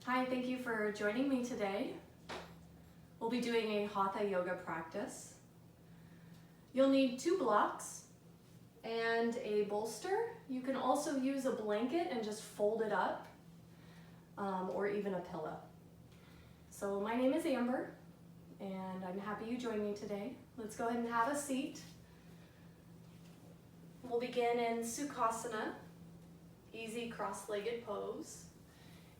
Hi, thank you for joining me today. We'll be doing a Hatha Yoga practice. You'll need 2 blocks and a bolster. You can also use a blanket and just fold it up, or even a pillow. So my name is Amber, and I'm happy you joined me today. Let's go ahead and have a seat. We'll begin in Sukhasana, easy cross-legged pose.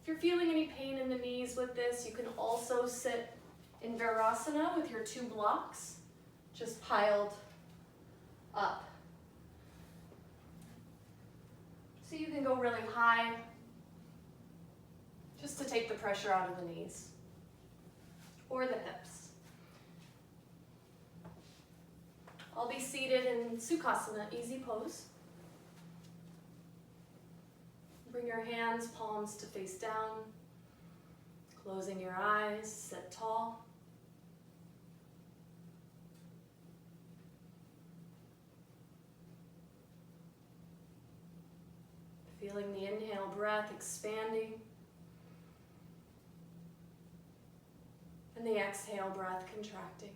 If you're feeling any pain in the knees with this, you can also sit in Virasana with your 2 blocks just piled up. So you can go really high just to take the pressure out of the knees or the hips. I'll be seated in Sukhasana, easy pose. Bring your hands, palms to face down, closing your eyes, sit tall. Feeling the inhale breath expanding, and the exhale breath contracting.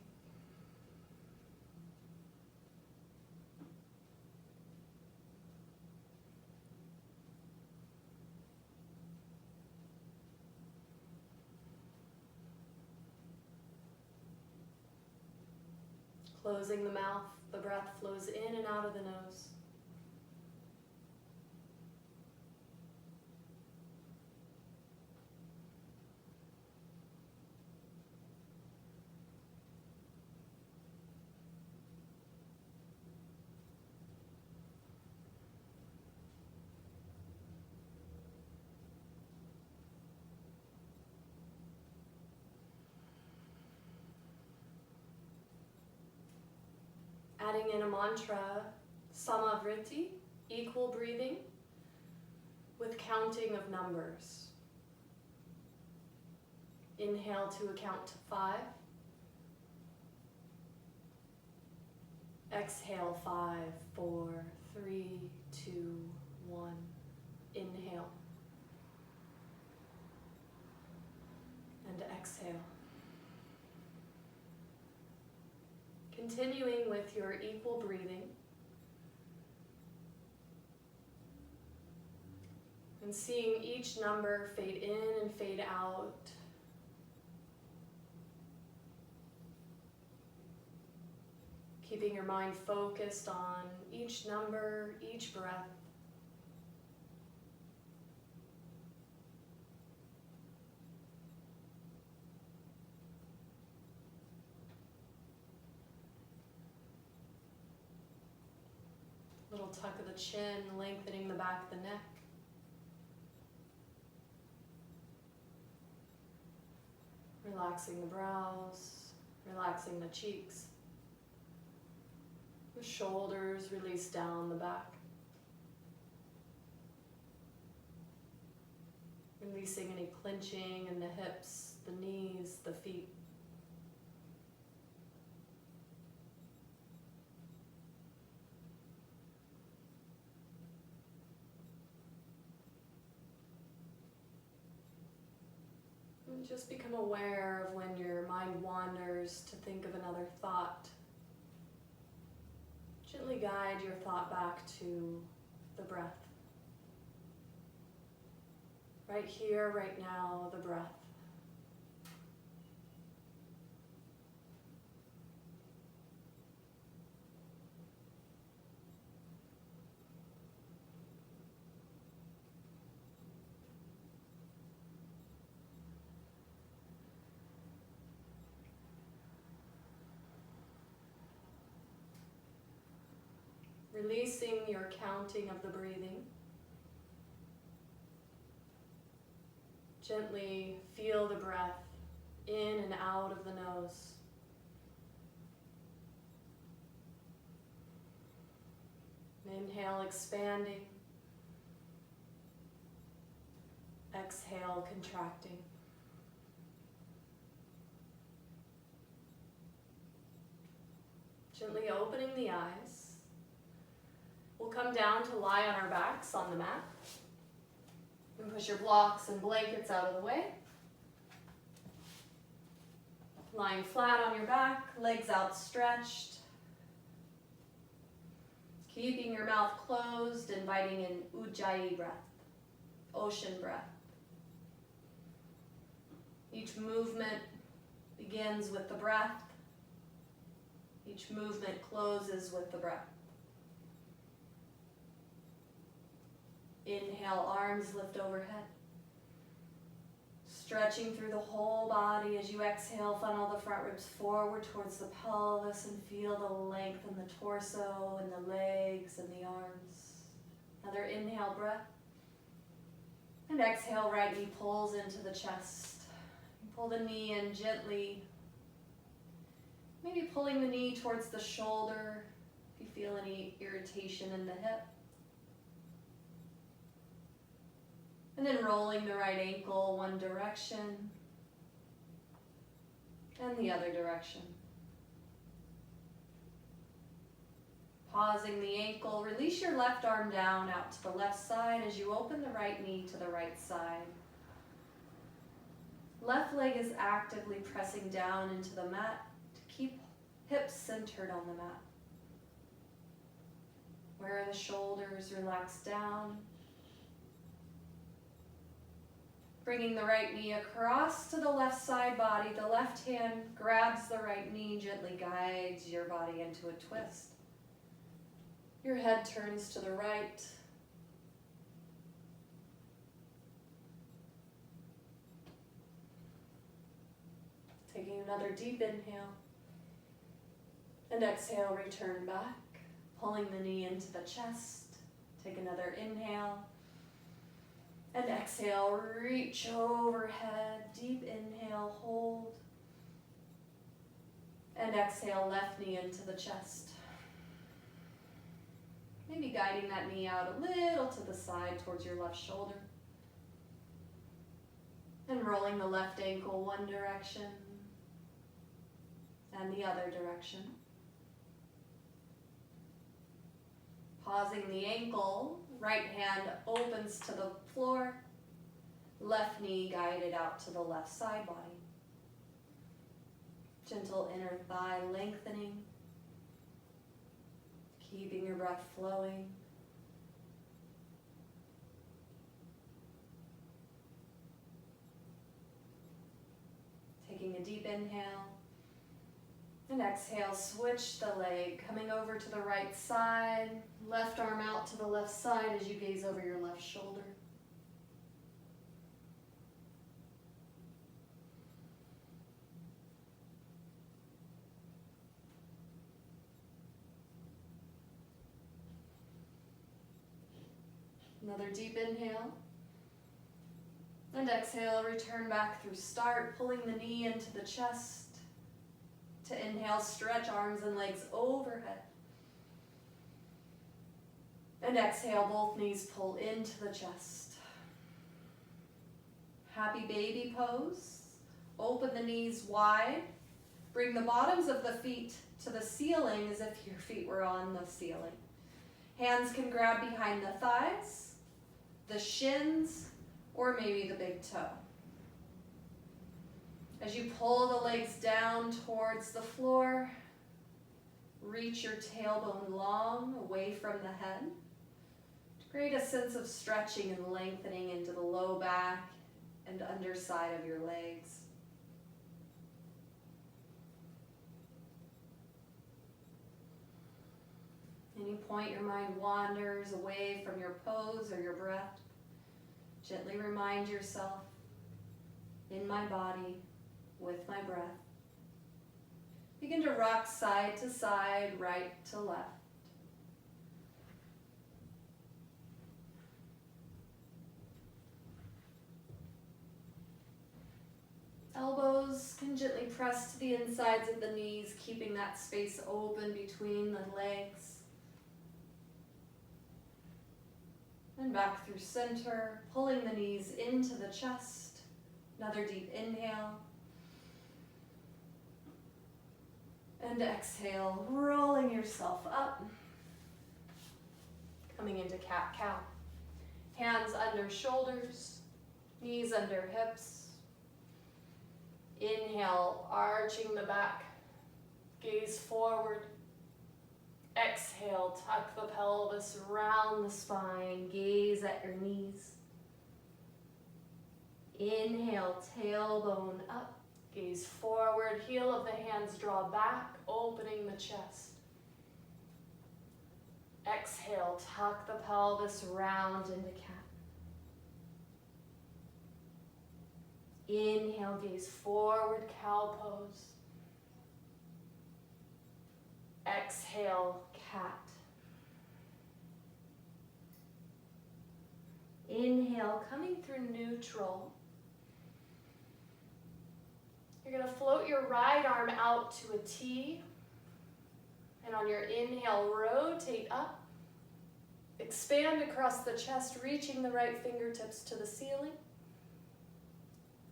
Closing the mouth, the breath flows in and out of the nose. Adding in a mantra, samavriti, equal breathing, with counting of numbers. Inhale to a count to 5. Exhale 5, 4, 3, 2, 1. Inhale. And exhale. Continuing with your equal breathing. And seeing each number fade in and fade out. Keeping your mind focused on each number, each breath. Little tuck of the chin, lengthening the back of the neck. Relaxing the brows, relaxing the cheeks. The shoulders release down the back. Releasing any clenching in the hips, the knees, the feet. And just become aware of when your mind wanders to think of another thought. Gently guide your thought back to the breath. Right here, right now, the breath. Releasing your counting of the breathing. Gently feel the breath in and out of the nose. Inhale, expanding. Exhale, contracting. Gently opening the eyes. We'll come down to lie on our backs on the mat. You can push your blocks and blankets out of the way. Lying flat on your back, legs outstretched. Keeping your mouth closed, inviting in Ujjayi breath, ocean breath. Each movement begins with the breath. Each movement closes with the breath. Inhale, arms lift overhead. Stretching through the whole body. As you exhale, funnel the front ribs forward towards the pelvis and feel the length in the torso and the legs and the arms. Another inhale breath. And exhale, right knee pulls into the chest. Pull the knee in gently. Maybe pulling the knee towards the shoulder if you feel any irritation in the hip. And then rolling the right ankle one direction and the other direction. Pausing the ankle, release your left arm down out to the left side as you open the right knee to the right side. Left leg is actively pressing down into the mat to keep hips centered on the mat. Where the shoulders relax down. Bringing the right knee across to the left side body. The left hand grabs the right knee, gently guides your body into a twist. Your head turns to the right. Taking another deep inhale. And exhale, return back. Pulling the knee into the chest. Take another inhale. And exhale, reach overhead, deep inhale, hold. And exhale, left knee into the chest. Maybe guiding that knee out a little to the side towards your left shoulder. And rolling the left ankle one direction and the other direction. Pausing the ankle, right hand opens to the floor, left knee guided out to the left side body. Gentle inner thigh lengthening, keeping your breath flowing. Taking a deep inhale. And exhale, switch the leg, coming over to the right side, left arm out to the left side as you gaze over your left shoulder. Another deep inhale. And exhale, return back through start, pulling the knee into the chest. To inhale, stretch arms and legs overhead. And exhale, both knees pull into the chest. Happy baby pose. Open the knees wide. Bring the bottoms of the feet to the ceiling as if your feet were on the ceiling. Hands can grab behind the thighs, the shins, or maybe the big toe. As you pull the legs down towards the floor, reach your tailbone long away from the head. Create a sense of stretching and lengthening into the low back and underside of your legs. Any point your mind wanders away from your pose or your breath, gently remind yourself, in my body, with my breath. Begin to rock side to side, right to left. Elbows can gently press to the insides of the knees, keeping that space open between the legs. And back through center, pulling the knees into the chest. Another deep inhale. And exhale, rolling yourself up. Coming into cat-cow. Hands under shoulders, knees under hips. Inhale, arching the back, gaze forward. Exhale, tuck the pelvis, round the spine, gaze at your knees. Inhale, tailbone up, gaze forward, heel of the hands draw back, opening the chest. Exhale, tuck the pelvis, round into cat. Inhale, gaze forward, cow pose. Exhale, cat. Inhale, coming through neutral. You're going to float your right arm out to a T. And on your inhale, rotate up. Expand across the chest, reaching the right fingertips to the ceiling.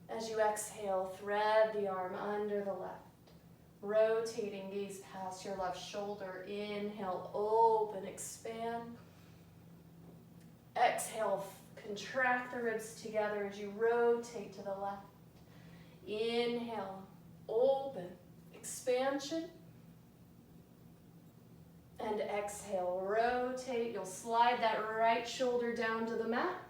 As you exhale, thread the arm under the left. Rotating, gaze past your left shoulder. Inhale, open, expand. Exhale, contract the ribs together as you rotate to the left. Inhale, open, expansion. And exhale, rotate. You'll slide that right shoulder down to the mat.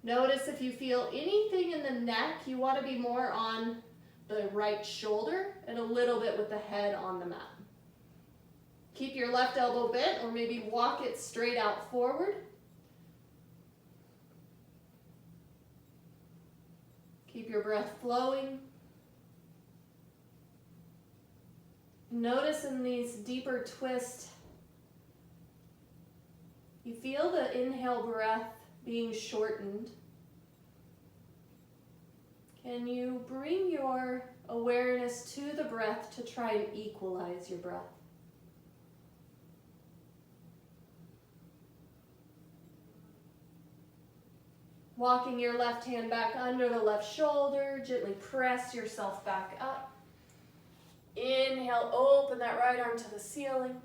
Notice if you feel anything in the neck, you want to be more on the right shoulder and a little bit with the head on the mat. Keep your left elbow bent or maybe walk it straight out forward. Keep your breath flowing. Notice in these deeper twists, you feel the inhale breath being shortened. Can you bring your awareness to the breath to try and equalize your breath? Walking your left hand back under the left shoulder, gently press yourself back up. Inhale, open that right arm to the ceiling,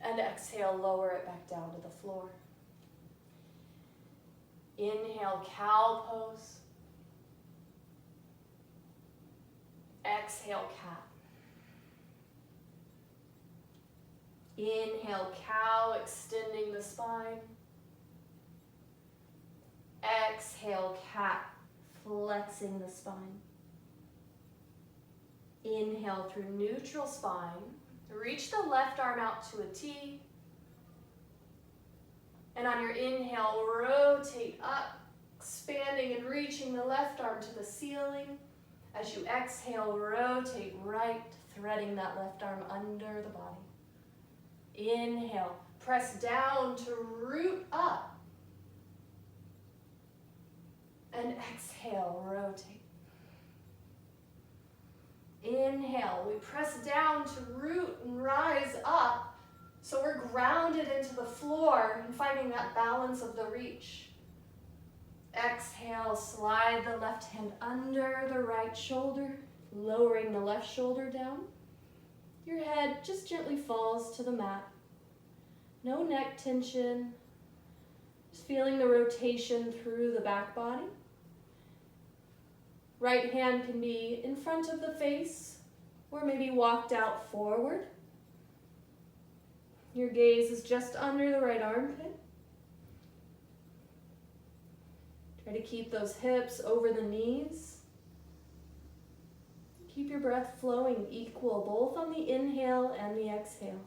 and exhale, lower it back down to the floor. Inhale, cow pose. Exhale, cat. Inhale, cow, extending the spine. Exhale, cat, flexing the spine. Inhale through neutral spine. Reach the left arm out to a T. And on your inhale, rotate up, expanding and reaching the left arm to the ceiling. As you exhale, rotate right, threading that left arm under the body. Inhale, press down to root up. And exhale, rotate. Inhale, we press down to root and rise up. So we're grounded into the floor and finding that balance of the reach. Exhale, slide the left hand under the right shoulder, lowering the left shoulder down. Your head just gently falls to the mat. No neck tension. Just feeling the rotation through the back body. Right hand can be in front of the face or maybe walked out forward. Your gaze is just under the right armpit. Try to keep those hips over the knees. Keep your breath flowing equal, both on the inhale and the exhale.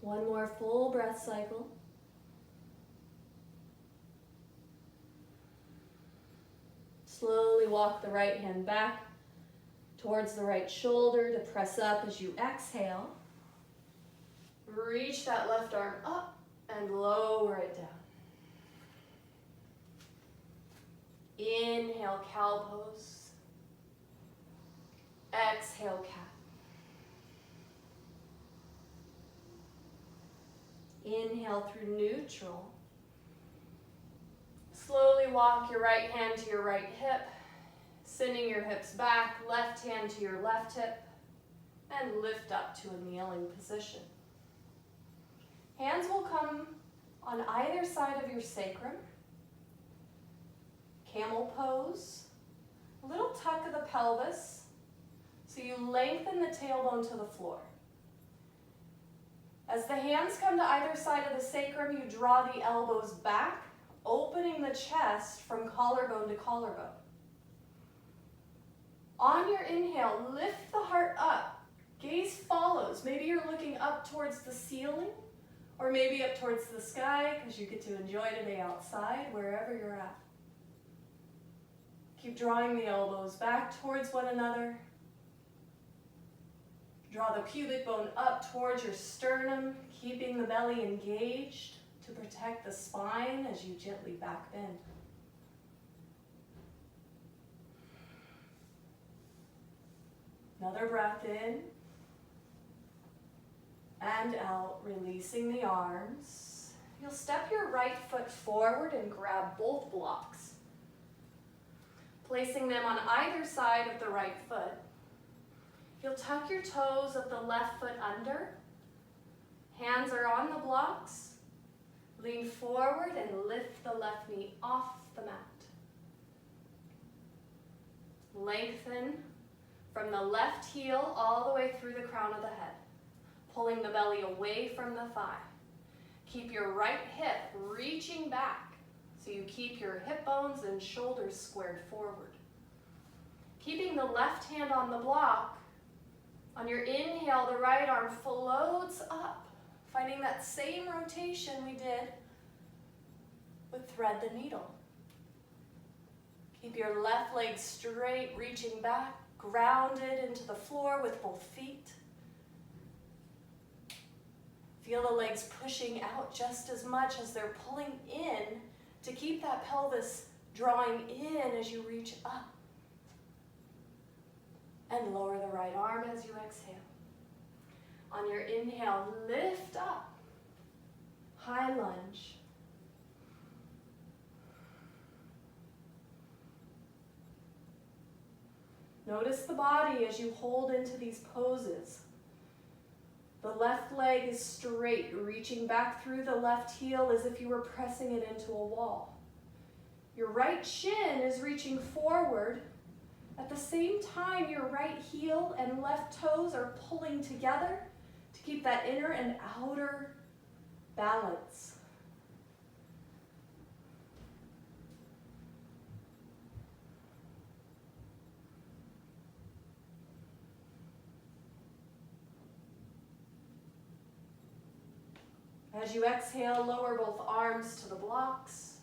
One more full breath cycle. Slowly walk the right hand back towards the right shoulder to press up as you exhale. Reach that left arm up and lower it down. Inhale, cow pose. Exhale, cat. Inhale through neutral. Slowly walk your right hand to your right hip. Sending your hips back, left hand to your left hip, and lift up to a kneeling position. Hands will come on either side of your sacrum. Camel pose. A little tuck of the pelvis, so you lengthen the tailbone to the floor. As the hands come to either side of the sacrum, you draw the elbows back, opening the chest from collarbone to collarbone. On your inhale, lift the heart up. Gaze follows. Maybe you're looking up towards the ceiling, or maybe up towards the sky, because you get to enjoy today outside, wherever you're at. Keep drawing the elbows back towards one another. Draw the pubic bone up towards your sternum, keeping the belly engaged to protect the spine as you gently back bend. Another breath in and out, releasing the arms. You'll step your right foot forward and grab both blocks, placing them on either side of the right foot. You'll tuck your toes of the left foot under. Hands are on the blocks. Lean forward and lift the left knee off the mat. Lengthen from the left heel all the way through the crown of the head, pulling the belly away from the thigh. Keep your right hip reaching back, so you keep your hip bones and shoulders squared forward. Keeping the left hand on the block, on your inhale, the right arm floats up, finding that same rotation we did with thread the needle. Keep your left leg straight, reaching back, grounded into the floor with both feet. Feel the legs pushing out just as much as they're pulling in to keep that pelvis drawing in as you reach up. And lower the right arm as you exhale. On your inhale, lift up, high lunge. Notice the body as you hold into these poses. The left leg is straight, reaching back through the left heel as if you were pressing it into a wall. Your right shin is reaching forward. At the same time, your right heel and left toes are pulling together to keep that inner and outer balance. As you exhale, lower both arms to the blocks.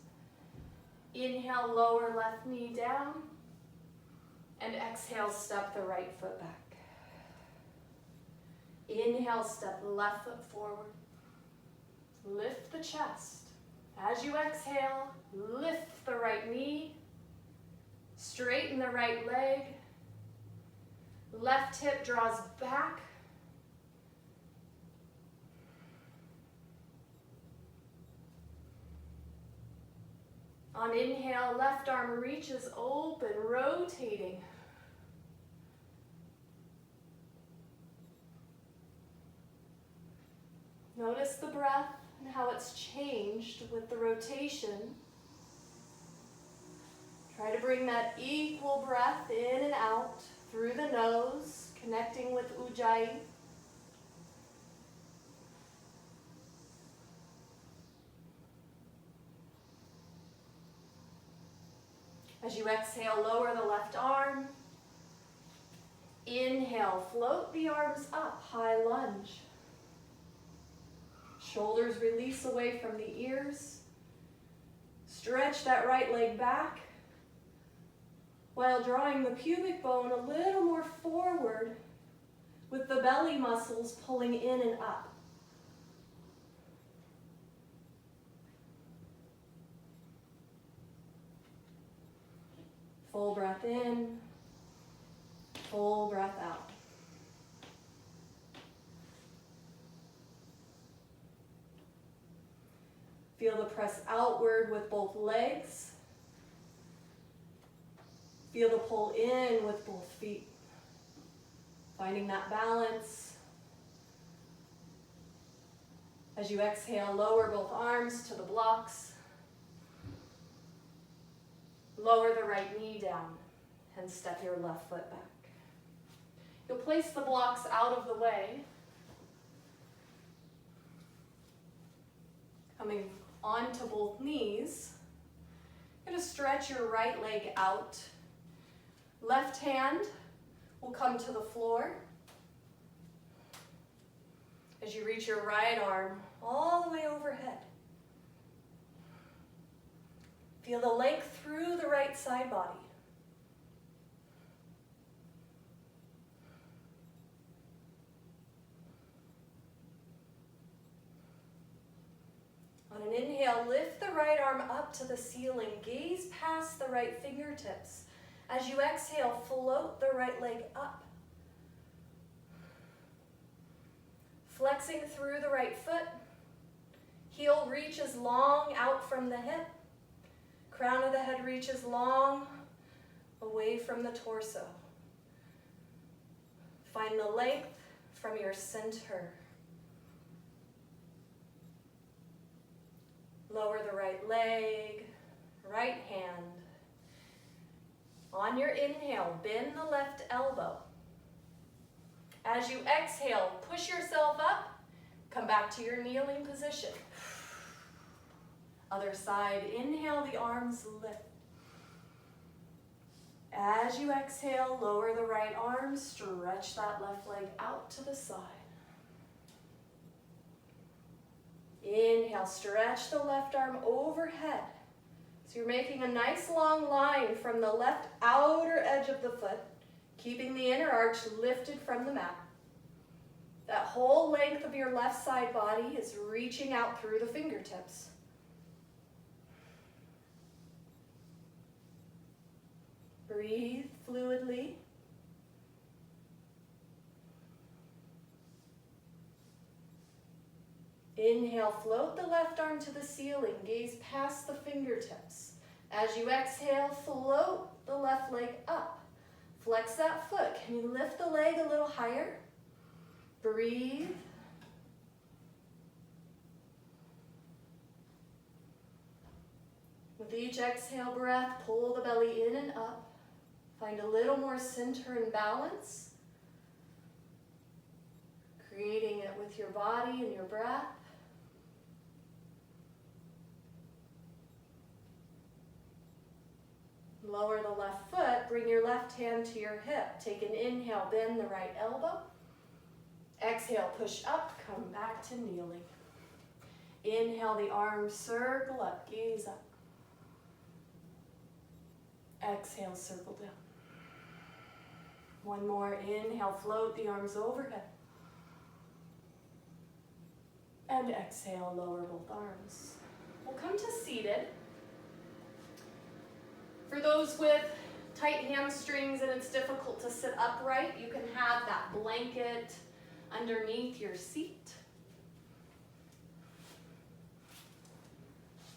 Inhale, lower left knee down. And exhale, step the right foot back. Inhale, step left foot forward. Lift the chest. As you exhale, lift the right knee. Straighten the right leg. Left hip draws back. On inhale, left arm reaches open, rotating. Notice the breath and how it's changed with the rotation. Try to bring that equal breath in and out through the nose, connecting with Ujjayi. As you exhale, lower the left arm. Inhale, float the arms up, high lunge. Shoulders release away from the ears. Stretch that right leg back while drawing the pubic bone a little more forward with the belly muscles pulling in and up. Full breath in, full breath out. Feel the press outward with both legs. Feel the pull in with both feet. Finding that balance. As you exhale, lower both arms to the blocks. Lower the right knee down and step your left foot back. You'll place the blocks out of the way. Coming onto both knees. You're going to stretch your right leg out. Left hand will come to the floor. As you reach your right arm all the way overhead. Feel the length through the right side body. On an inhale, lift the right arm up to the ceiling. Gaze past the right fingertips. As you exhale, float the right leg up. Flexing through the right foot. Heel reaches long out from the hip. Crown of the head reaches long away from the torso. Find the length from your center. Lower the right leg, right hand. On your inhale, bend the left elbow. As you exhale, push yourself up, come back to your kneeling position. Other side, inhale, the arms lift. As you exhale, lower the right arm, stretch that left leg out to the side. Inhale, stretch the left arm overhead. So you're making a nice long line from the left outer edge of the foot, keeping the inner arch lifted from the mat. That whole length of your left side body is reaching out through the fingertips. Breathe fluidly. Inhale, float the left arm to the ceiling, gaze past the fingertips. As you exhale, float the left leg up. Flex that foot. Can you lift the leg a little higher? Breathe. With each exhale breath, pull the belly in and up. Find a little more center and balance. Creating it with your body and your breath. Lower the left foot, bring your left hand to your hip. Take an inhale, bend the right elbow. Exhale, push up, come back to kneeling. Inhale, the arms circle up, gaze up. Exhale, circle down. One more, inhale, float the arms overhead. And exhale, lower both arms. We'll come to seated. For those with tight hamstrings and it's difficult to sit upright, you can have that blanket underneath your seat.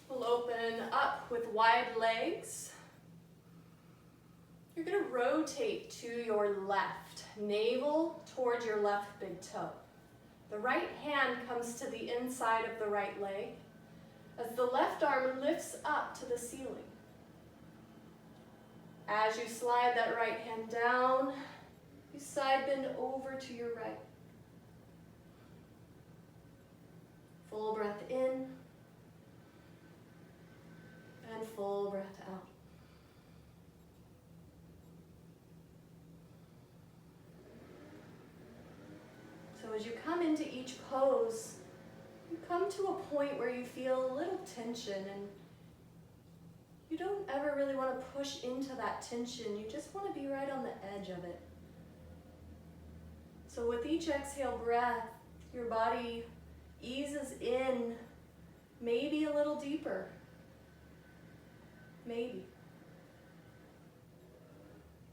We'll open up with wide legs. You're going to rotate to your left, navel towards your left big toe. The right hand comes to the inside of the right leg as the left arm lifts up to the ceiling. As you slide that right hand down, you side bend over to your right. Full breath in and full breath out. So as you come into each pose, you come to a point where you feel a little tension and you don't ever really want to push into that tension. You just want to be right on the edge of it. So with each exhale breath, your body eases in, maybe a little deeper. Maybe.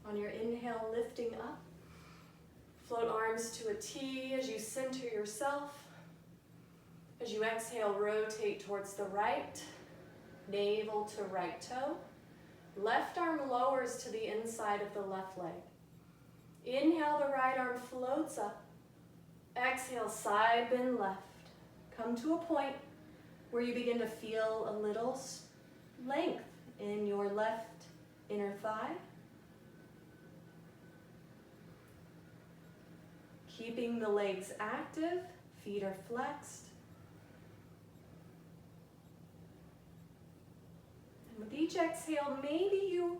On your inhale, lifting up. Float arms to a T as you center yourself. As you exhale, rotate towards the right. Navel to right toe. Left arm lowers to the inside of the left leg. Inhale, the right arm floats up. Exhale, side bend left. Come to a point where you begin to feel a little length in your left inner thigh. Keeping the legs active, feet are flexed. And with each exhale, maybe you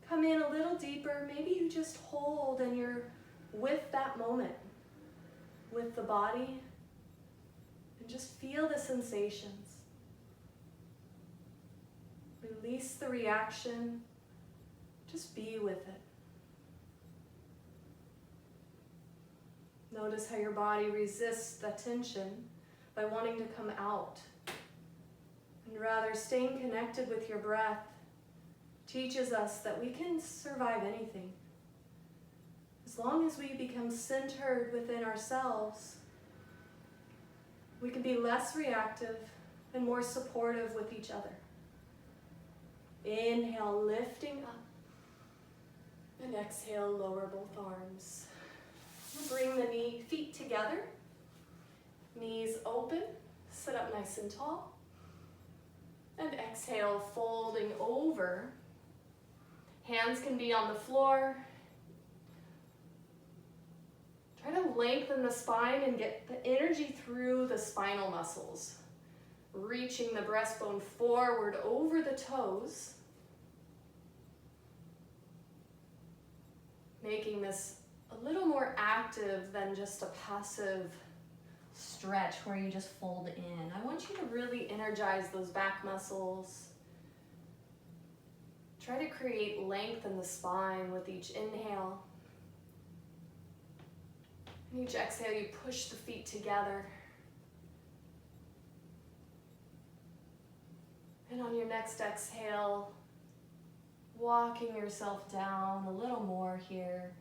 come in a little deeper. Maybe you just hold and you're with that moment, with the body, and just feel the sensations. Release the reaction. Just be with it. Notice how your body resists the tension by wanting to come out. And rather, staying connected with your breath teaches us that we can survive anything. As long as we become centered within ourselves, we can be less reactive and more supportive with each other. Inhale, lifting up. And exhale, lower both arms. Bring the feet together. Knees open. Sit up nice and tall. And exhale, folding over. Hands can be on the floor. Try to lengthen the spine and get the energy through the spinal muscles. Reaching the breastbone forward over the toes. Making this a little more active than just a passive stretch where you just fold in. I want you to really energize those back muscles. Try to create length in the spine with each inhale. And each exhale, you push the feet together. And on your next exhale, walking yourself down a little more here.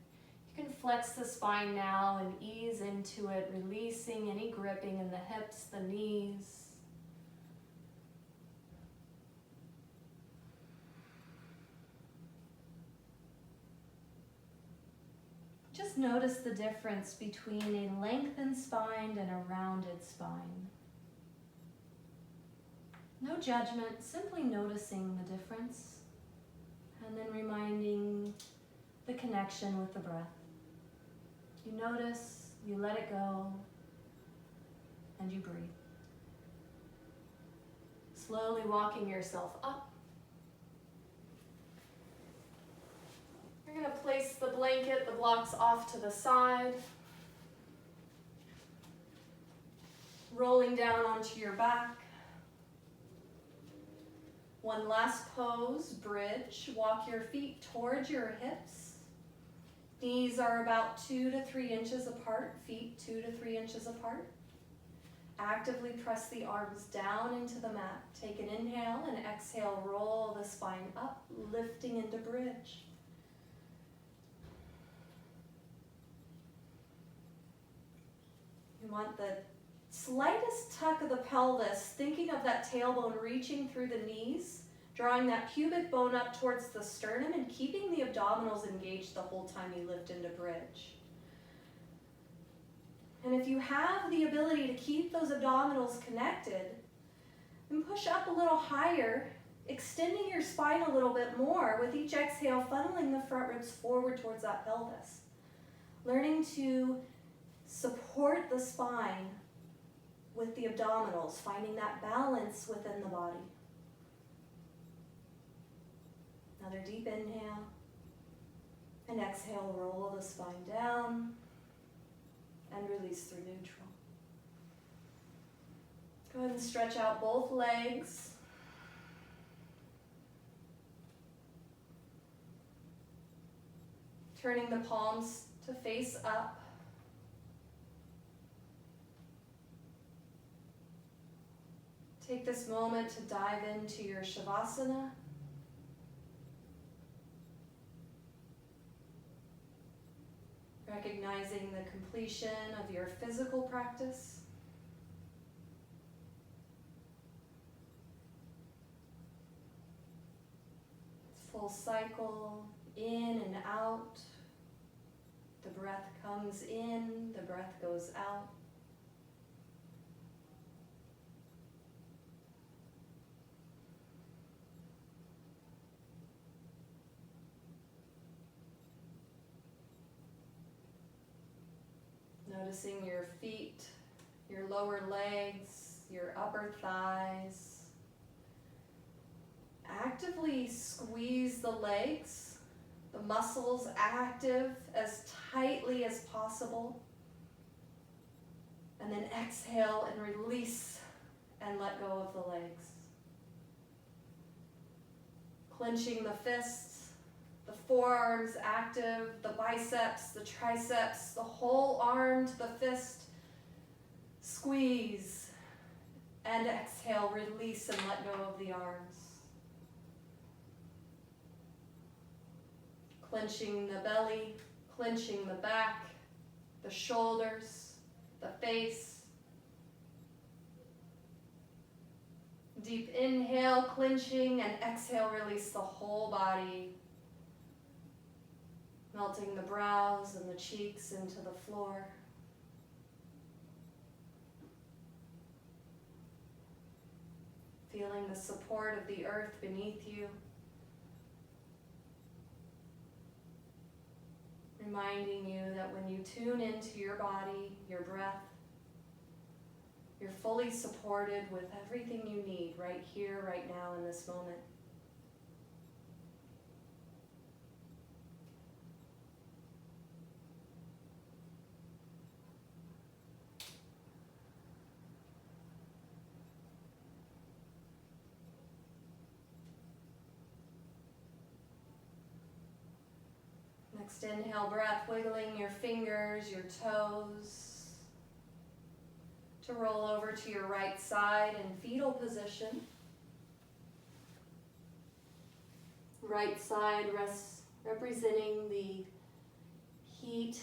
You can flex the spine now and ease into it, releasing any gripping in the hips, the knees. Just notice the difference between a lengthened spine and a rounded spine. No judgment, simply noticing the difference, and then reminding the connection with the breath. You notice, you let it go, and you breathe. Slowly walking yourself up. You're going to place the blanket, the blocks off to the side. Rolling down onto your back. One last pose, bridge. Walk your feet towards your hips. Knees are about 2 to 3 inches apart, feet 2 to 3 inches apart. Actively press the arms down into the mat. Take an inhale and exhale, roll the spine up, lifting into bridge. You want the slightest tuck of the pelvis, thinking of that tailbone reaching through the knees, drawing that pubic bone up towards the sternum and keeping the abdominals engaged the whole time you lift into bridge. And if you have the ability to keep those abdominals connected, then push up a little higher, extending your spine a little bit more with each exhale, funneling the front ribs forward towards that pelvis. Learning to support the spine with the abdominals, finding that balance within the body. Another deep inhale, and exhale, roll the spine down, and release through neutral. Go ahead and stretch out both legs. Turning the palms to face up. Take this moment to dive into your Shavasana. Recognizing the completion of your physical practice. full cycle, in and out. The breath comes in, the breath goes out. Noticing your feet, your lower legs, your upper thighs. Actively squeeze the legs, the muscles active as tightly as possible. And then exhale and release and let go of the legs. Clenching the fists, the forearms active, the biceps, the triceps, the whole arm to the fist. Squeeze and exhale, release and let go of the arms. Clenching the belly, clenching the back, the shoulders, the face. Deep inhale, clenching, and exhale, release the whole body. Melting the brows and the cheeks into the floor. Feeling the support of the earth beneath you. Reminding you that when you tune into your body, your breath, you're fully supported with everything you need right here, right now, in this moment. Next inhale breath, wiggling your fingers, your toes, to roll over to your right side in fetal position. Right side representing the heat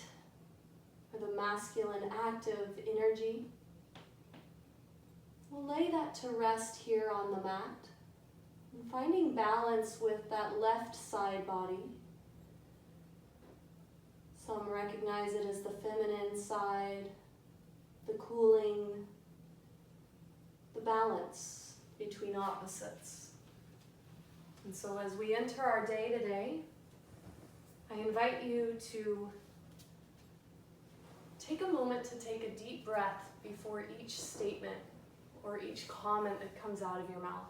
or the masculine active energy. We'll lay that to rest here on the mat, and finding balance with that left side body. Some recognize it as the feminine side, the cooling, the balance between opposites. And so as we enter our day today, I invite you to take a moment to take a deep breath before each statement or each comment that comes out of your mouth.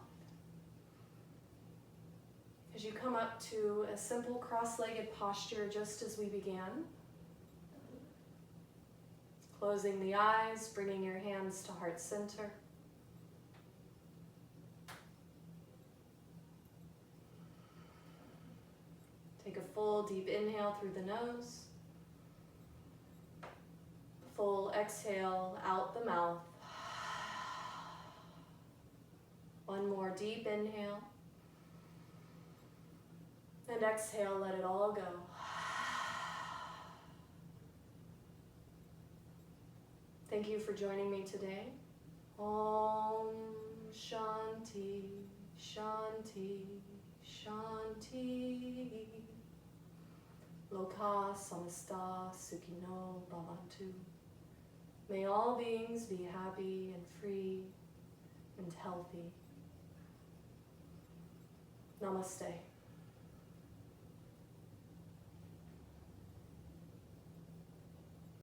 As you come up to a simple cross-legged posture just as we began, closing the eyes, bringing your hands to heart center. Take a full deep inhale through the nose. Full exhale out the mouth. One more deep inhale. And exhale, let it all go. Thank you for joining me today. Om Shanti, Shanti, Shanti. Loka Samasta Sukhino Bhavantu. May all beings be happy and free and healthy. Namaste.